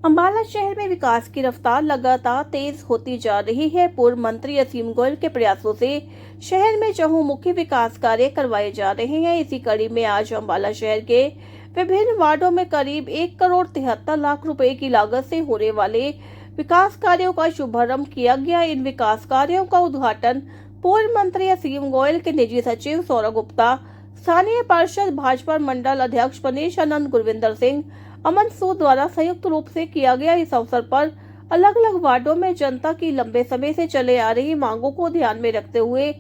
अम्बाला शहर में विकास की रफ्तार लगातार तेज होती जा रही है। पूर्व मंत्री असीम गोयल के प्रयासों से शहर में चहुमुखी विकास कार्य करवाए जा रहे हैं। इसी कड़ी में आज अम्बाला शहर के विभिन्न वार्डों में करीब 1,73,00,000 रुपए की लागत से होने वाले विकास कार्यों का शुभारंभ किया गया। इन विकास कार्यों का उद्घाटन पूर्व मंत्री असीम गोयल के निजी सचिव सौरभ गुप्ता, स्थानीय पार्षद भाजपा मंडल अध्यक्ष मनीष आनंद, गुरविंदर सिंह, अमन सूद द्वारा संयुक्त रूप से किया गया। इस अवसर पर अलग अलग वार्डों में जनता की लंबे समय से चले आ रही मांगों को ध्यान में रखते हुए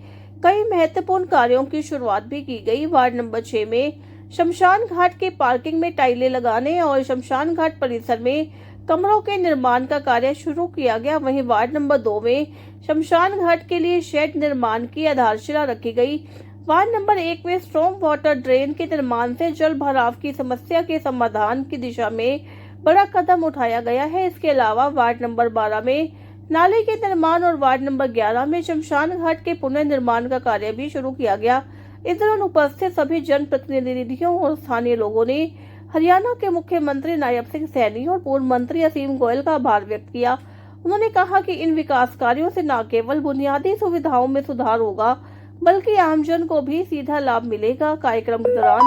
कई महत्वपूर्ण कार्यों की शुरुआत भी की गई। वार्ड नंबर 6 में शमशान घाट के पार्किंग में टाइलें लगाने और शमशान घाट परिसर में कमरों के निर्माण का कार्य शुरू किया गया। वहीं वार्ड नंबर 2 में शमशान घाट के लिए शेड निर्माण की आधारशिला रखी गई। वार्ड नंबर 1 में स्ट्रॉम वाटर ड्रेन के निर्माण से जल भराव की समस्या के समाधान की दिशा में बड़ा कदम उठाया गया है। इसके अलावा वार्ड नंबर 12 में नाले के निर्माण और वार्ड नंबर 11 में शमशान घाट के पुनर्निर्माण का कार्य भी शुरू किया गया। इस दौरान उपस्थित सभी जनप्रतिनिधियों और स्थानीय लोगों ने हरियाणा के मुख्यमंत्री नायब सिंह सैनी और पूर्व मंत्री असीम गोयल का आभार व्यक्त किया। उन्होंने कहा कि इन विकास कार्यों से न केवल बुनियादी सुविधाओं में सुधार होगा बल्कि आमजन को भी सीधा लाभ मिलेगा। कार्यक्रम के दौरान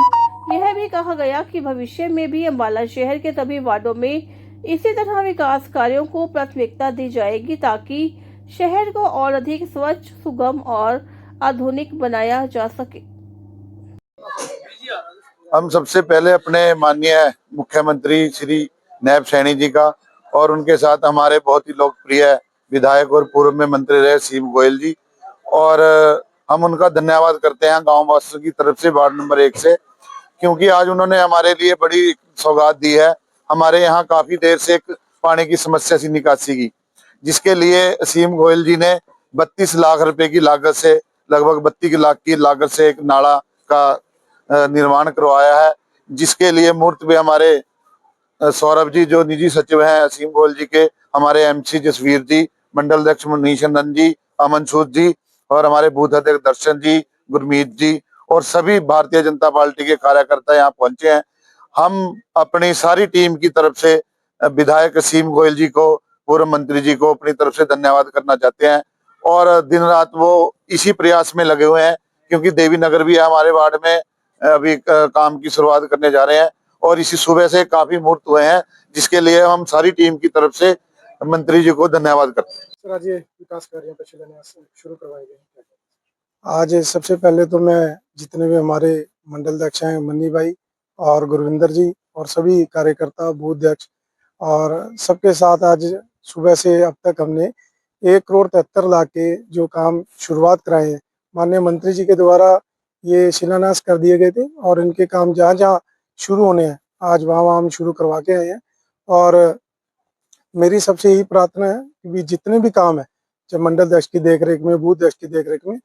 यह भी कहा गया कि भविष्य में भी अम्बाला शहर के सभी वार्डों में इसी तरह विकास कार्यों को प्राथमिकता दी जाएगी ताकि शहर को और अधिक स्वच्छ, सुगम और आधुनिक बनाया जा सके। हम सबसे पहले अपने माननीय मुख्यमंत्री श्री नायब सैनी जी का और उनके साथ हमारे बहुत ही लोकप्रिय विधायक और पूर्व में मंत्री रहे असीम गोयल जी, और हम उनका धन्यवाद करते हैं गांव वासियों की तरफ से वार्ड नंबर 1 से, क्योंकि आज उन्होंने हमारे लिए बड़ी सौगात दी है। हमारे यहाँ काफी देर से एक पानी की समस्या सी निकासी की, जिसके लिए असीम गोयल जी ने 32 लाख रुपए की लागत से, लगभग 32 लाख की लागत से एक नाला का निर्माण करवाया है, जिसके लिए मूर्त भी हमारे सौरभ जी जो निजी सचिव हैं असीम गोयल जी के, हमारे एमसी जसवीर जी, मंडल अध्यक्ष मनीष आनंद जी, अमन सूद जी और हमारे बूथ अध्यक्ष दर्शन जी, गुरमीत जी और सभी भारतीय जनता पार्टी के कार्यकर्ता यहाँ पहुंचे हैं। हम अपनी सारी टीम की तरफ से विधायक असीम गोयल जी को, पूर्व मंत्री जी को अपनी तरफ से धन्यवाद करना चाहते हैं, और दिन रात वो इसी प्रयास में लगे हुए हैं, क्योंकि देवी नगर भी हमारे वार्ड में अभी काम की शुरुआत करने जा रहे हैं और इसी सुबह से काफी मुहूर्त हुए हैं, जिसके लिए हम सारी टीम की तरफ से मंत्री जी को धन्यवाद करते हैं। सर, आज ये विकास कार्यों का शिलान्यास शुरू करवाए गए। आज सबसे पहले तो मैं जितने भी हमारे मंडल अध्यक्ष हैं, मन्नी भाई और गुरविंदर जी और सभी कार्यकर्ता, बूथ अध्यक्ष और सबके साथ आज सुबह से अब तक हमने 1,73,00,000 के जो काम शुरुआत कराए हैं, माननीय मंत्री जी के द्वारा ये शिलान्यास कर दिए गए थे और इनके काम जहाँ जहाँ शुरू होने हैं आज वहाँ हम शुरू करवा के आए हैं। और मेरी सबसे यही प्रार्थना है कि जितने भी काम है, चाहे मंडल अध्यक्ष की देखरेख में, बूथ अध्यक्ष की देखरेख में,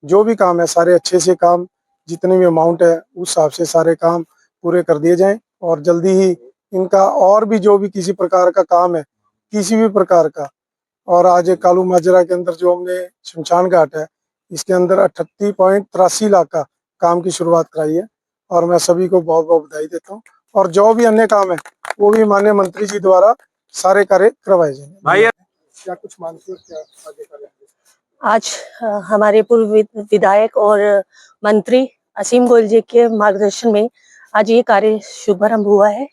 जो भी काम है सारे अच्छे से काम, जितने भी अमाउंट है उस हिसाब से सारे काम पूरे कर दिए जाएं और जल्दी ही इनका और भी जो भी किसी प्रकार का काम है, किसी भी प्रकार का, और आज कालू माजरा के अंदर जो हमने शमशान घाट है इसके अंदर 38.83 लाख का काम की शुरुआत कराई है और मैं सभी को बहुत बहुत बधाई देता हूँ। और जो भी अन्य काम है वो भी माननीय मंत्री जी द्वारा सारे कार्य करवाए जाएंगे। क्या कुछ मानते हो, क्या आगे करेंगे? आज हमारे पूर्व विधायक और मंत्री असीम गोयल जी के मार्गदर्शन में आज ये कार्य शुभारंभ हुआ है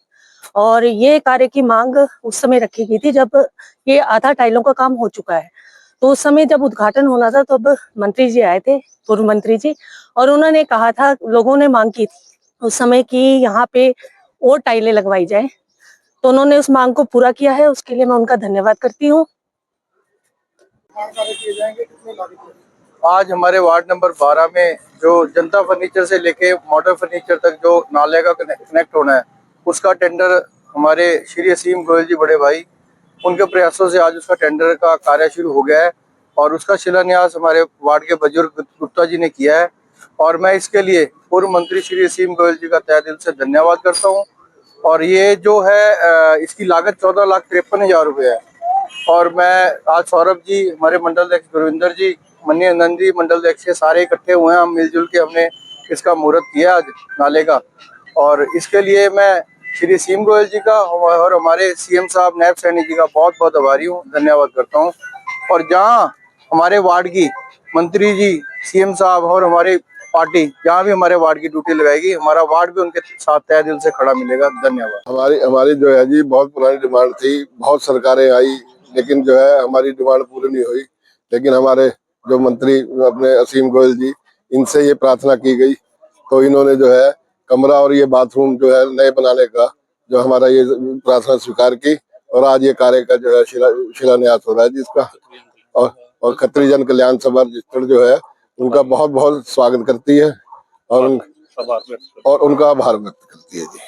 और ये कार्य की मांग उस समय रखी गई थी जब ये आधा टाइलों का काम हो चुका है। तो उस समय जब उद्घाटन होना था तब मंत्री जी आए थे, पूर्व मंत्री जी, और उन्होंने कहा था, लोगों ने मांग की थी उस समय कि यहाँ पे और टाइलें लगवाई जाए, तो उन्होंने उस मांग को पूरा किया है। उसके लिए मैं उनका धन्यवाद करती हूँ। आज हमारे वार्ड नंबर 12 में जो जनता फर्नीचर से लेके मॉडर्न फर्नीचर तक जो नाले का कनेक्ट होना है, उसका टेंडर हमारे श्री असीम गोयल जी बड़े भाई, उनके प्रयासों से आज उसका टेंडर का कार्य शुरू हो गया है और उसका शिलान्यास हमारे वार्ड के बुजुर्ग गुप्ता जी ने किया है और मैं इसके लिए पूर्व मंत्री श्री असीम गोयल जी का तहे दिल से धन्यवाद करता हूँ। और ये जो है इसकी लागत 14,53,000 रुपये है और मैं आज सौरभ जी, हमारे मंडल अध्यक्ष गुरविंदर जी, मनी आनंद जी, मंडल अध्यक्ष के सारे इकट्ठे हुए हैं, हम मिलजुल के हमने इसका मुहूर्त किया आज नाले का। और इसके लिए मैं श्री असीम गोयल जी का और हमारे सीएम साहब नैब सैनी जी का बहुत बहुत आभारी हूँ, धन्यवाद करता हूँ। और जहाँ हमारे वार्ड की मंत्री जी, सीएम साहब और हमारी पार्टी जहाँ भी हमारे वार्ड की ड्यूटी लगाएगी, हमारा वार्ड भी उनके साथ तहे दिल से खड़ा मिलेगा। धन्यवाद। हमारी हमारी जो है जी बहुत पुरानी डिमांड थी, बहुत सरकारें आई लेकिन जो है हमारी डिमांड पूरी नहीं हुई। लेकिन हमारे जो मंत्री अपने असीम गोयल जी, इनसे ये प्रार्थना की गई तो इन्होंने जो है कमरा और ये बाथरूम जो है नए बनाने का जो हमारा ये प्रार्थना स्वीकार की और आज ये कार्य का जो है शिलान्यास हो रहा है जिसका और खत्री जन कल्याण सभा रजिस्टर्ड जो है उनका बहुत बहुत स्वागत करती है और उनका आभार व्यक्त करती है जी।